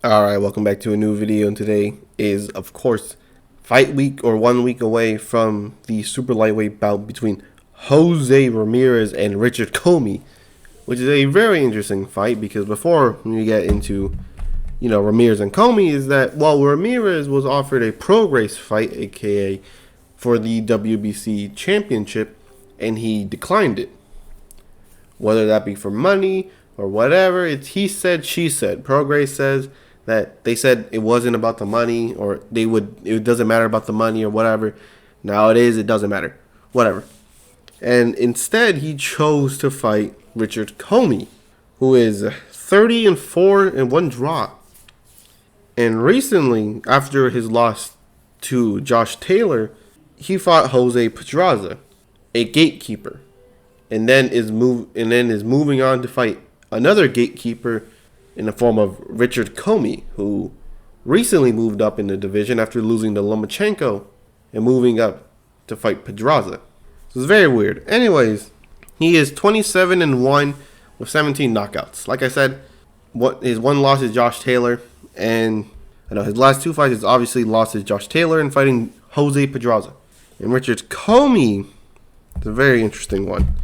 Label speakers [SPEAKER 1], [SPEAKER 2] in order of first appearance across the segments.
[SPEAKER 1] Alright, welcome back to a new video, and today is, of course, fight week or 1 week away from the super lightweight bout between Jose Ramirez and Richard Commey, which is a very interesting fight because before we get into, Ramirez and Commey, is that, well, Ramirez was offered a pro race fight, aka for the WBC championship, and he declined it. Whether that be for money or whatever, it's he said, she said. Pro Grace says that they said it wasn't about the money, or it doesn't matter about the money or whatever. Now it doesn't matter. Whatever. And instead he chose to fight Richard Commey, who is 30-4 and 1 draw. And recently, after his loss to Josh Taylor, he fought Jose Pedraza, a gatekeeper, and then is moving on to fight another gatekeeper in the form of Richard Commey, who recently moved up in the division after losing to Lomachenko and moving up to fight Pedraza. So it's very weird. Anyways, he is 27-1 with 17 knockouts. Like I said, his one loss is Josh Taylor, and his last two fights is obviously lost to Josh Taylor and fighting Jose Pedraza. And Richard Commey is a very interesting one,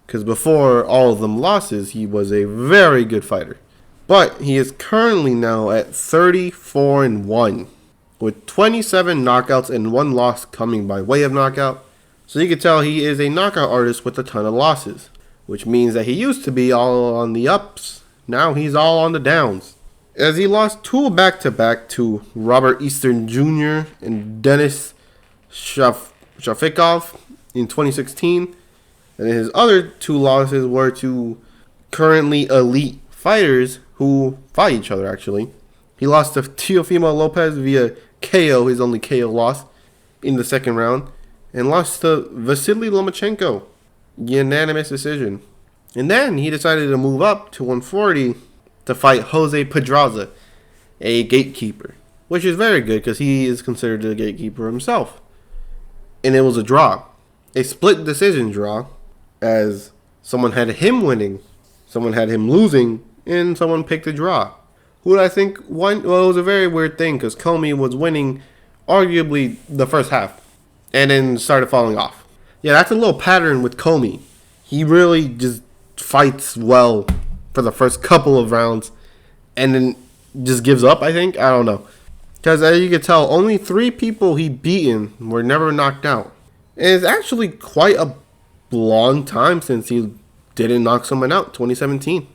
[SPEAKER 1] because before all of them losses, he was a very good fighter. But he is currently now at 34-1, with 27 knockouts and 1 loss coming by way of knockout. So you can tell he is a knockout artist with a ton of losses, which means that he used to be all on the ups. Now he's all on the downs, as he lost 2 back-to-back to Robert Eastern Jr. and Denis Shafikov in 2016. And his other 2 losses were to currently elite fighters who fight each other, actually. He lost to Teofimo Lopez via KO, his only KO loss, in the second round. And lost to Vasily Lomachenko, unanimous decision. And then he decided to move up to 140 to fight Jose Pedraza, a gatekeeper. Which is very good because he is considered a gatekeeper himself. And it was a draw. A split decision draw, as someone had him winning, someone had him losing, and someone picked a draw. Who I think won? Well, it was a very weird thing because Commey was winning arguably the first half and then started falling off. Yeah, that's a little pattern with Commey. He really just fights well for the first couple of rounds and then just gives up, I think. I don't know. Because as you can tell, only 3 people he beaten were never knocked out. And it's actually quite a long time since he didn't knock someone out, 2017.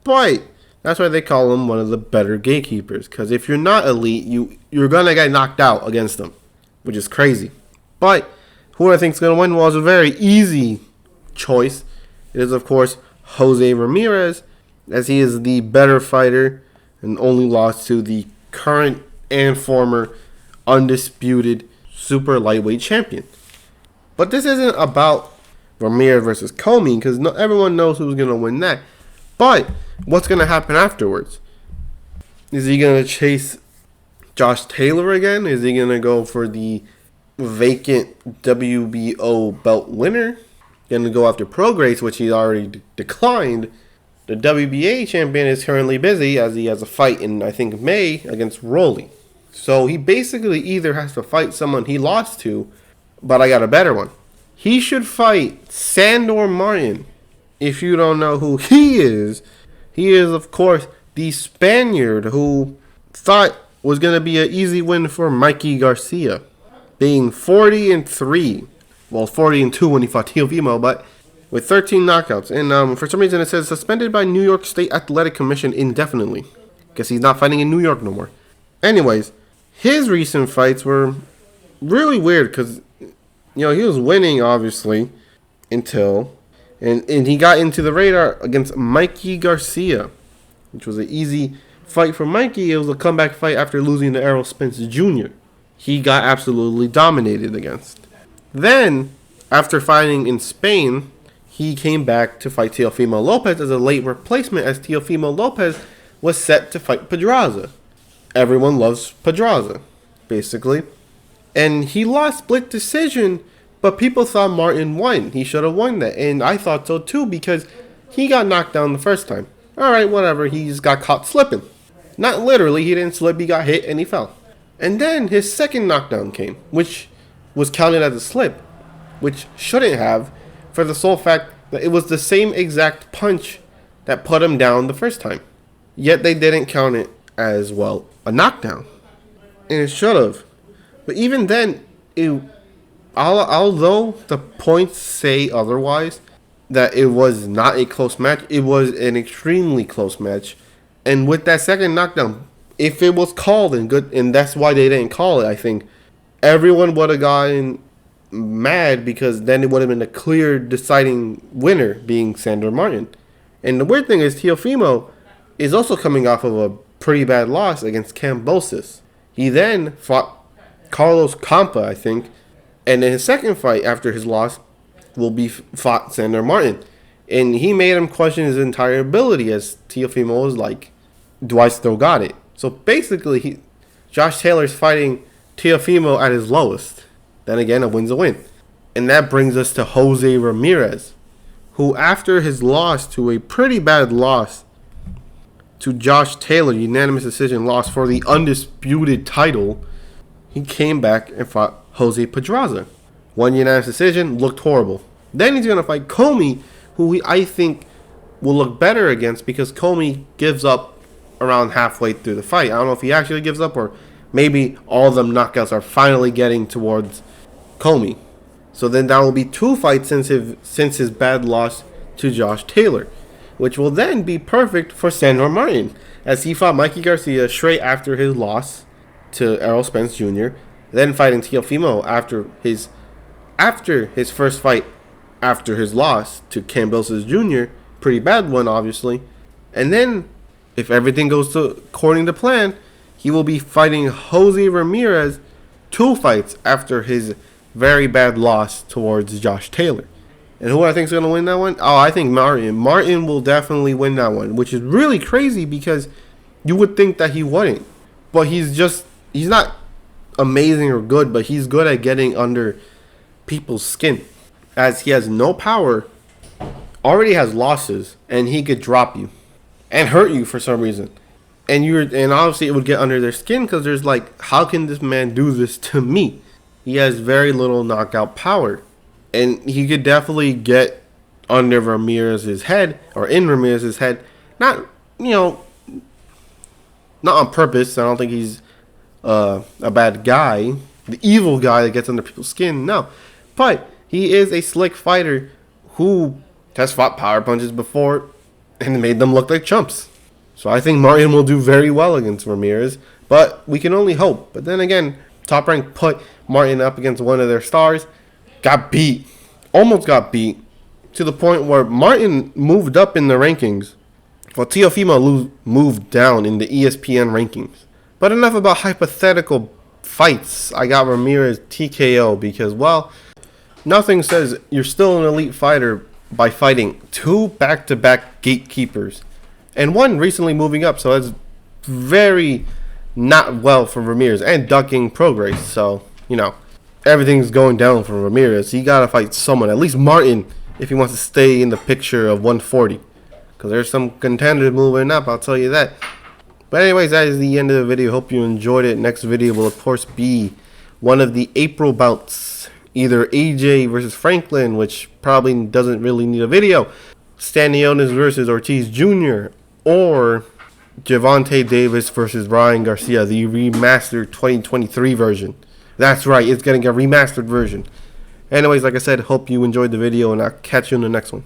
[SPEAKER 1] But that's why they call him one of the better gatekeepers, because if you're not elite, you're gonna get knocked out against them, which is crazy. But who I think is gonna win was a very easy choice. It is, of course, Jose Ramirez, as he is the better fighter and only lost to the current and former undisputed super lightweight champion. But this isn't about Ramirez versus Commey, because everyone knows who's going to win that. But what's going to happen afterwards? Is he going to chase Josh Taylor again? Is he going to go for the vacant WBO belt winner? Going to go after Pro Grace, which he already declined. The WBA champion is currently busy, as he has a fight in, I think, May against Rolly. So he basically either has to fight someone he lost to, but I got a better one. He should fight Sandor Martin. If you don't know who he is, of course, the Spaniard who thought was going to be an easy win for Mikey Garcia, being 40-3. Well, 40-2 when he fought Teofimo, but with 13 knockouts. And for some reason it says suspended by New York State Athletic Commission indefinitely. Guess he's not fighting in New York no more. Anyways, his recent fights were really weird because he was winning, obviously, until... And he got into the radar against Mikey Garcia, which was an easy fight for Mikey. It was a comeback fight after losing to Errol Spence Jr. He got absolutely dominated against. Then, after fighting in Spain, he came back to fight Teofimo Lopez as a late replacement, as Teofimo Lopez was set to fight Pedraza. Everyone loves Pedraza, basically. And he lost split decision, but people thought Martin won. He should have won that. And I thought so too, because he got knocked down the first time. Alright, whatever. He just got caught slipping. Not literally, he didn't slip, he got hit and he fell. And then his second knockdown came, which was counted as a slip, which shouldn't have, for the sole fact that it was the same exact punch that put him down the first time. Yet they didn't count it as, well, a knockdown. And it should have. But even then, although the points say otherwise, that it was not a close match, it was an extremely close match. And with that second knockdown, if it was called and good, and that's why they didn't call it, I think everyone would have gotten mad, because then it would have been a clear deciding winner being Sandor Martin. And the weird thing is, Teofimo is also coming off of a pretty bad loss against Kambosos. He then fought Carlos Campa, I think, and in his second fight after his loss will be fought Sandor Martin. And he made him question his entire ability, as Teofimo was like, do I still got it? So basically, Josh Taylor's fighting Teofimo at his lowest. Then again, a win's a win. And that brings us to Jose Ramirez, who after his loss to a pretty bad loss to Josh Taylor, unanimous decision loss for the undisputed title, he came back and fought Jose Pedraza. One unanimous decision, looked horrible. Then he's going to fight Commey, who I think will look better against, because Commey gives up around halfway through the fight. I don't know if he actually gives up, or maybe all of them knockouts are finally getting towards Commey. So then that will be 2 fights since his bad loss to Josh Taylor, which will then be perfect for Sandor Martin, as he fought Mikey Garcia straight after his loss to Errol Spence Jr., then fighting Teofimo after his first fight after his loss to Kambosos Jr., pretty bad one obviously, and then if everything goes according to plan, he will be fighting Jose Ramirez 2 fights after his very bad loss towards Josh Taylor. And who I think is going to win that one? Oh, I think Martin. Martin will definitely win that one, which is really crazy because you would think that he wouldn't. But he's not amazing or good, but he's good at getting under people's skin, as he has no power, already has losses, and he could drop you and hurt you for some reason. And obviously it would get under their skin, because there's like, how can this man do this to me? He has very little knockout power. And he could definitely get under Ramirez's head, or in Ramirez's head. Not on purpose. I don't think he's a bad guy, the evil guy that gets under people's skin. No. But he is a slick fighter who has fought power punches before and made them look like chumps. So I think Martin will do very well against Ramirez. But we can only hope. But then again, Top Rank put Martin up against one of their stars. Got beat. Almost got beat. To the point where Martin moved up in the rankings, while Teofimo moved down in the ESPN rankings. But enough about hypothetical fights. I got Ramirez TKO because, well, nothing says you're still an elite fighter by fighting 2 back-to-back gatekeepers. And one recently moving up, so that's very not well for Ramirez. And ducking progress, so, everything's going down for Ramirez. He got to fight someone, at least Martin, if he wants to stay in the picture of 140. Because there's some contenders moving up, I'll tell you that. But anyways, that is the end of the video. Hope you enjoyed it. Next video will, of course, be one of the April bouts. Either AJ versus Franklin, which probably doesn't really need a video. Stanionis versus Ortiz Jr. Or Gervonta Davis versus Ryan Garcia, the remastered 2023 version. That's right, it's getting a remastered version. Anyways, like I said, hope you enjoyed the video, and I'll catch you in the next one.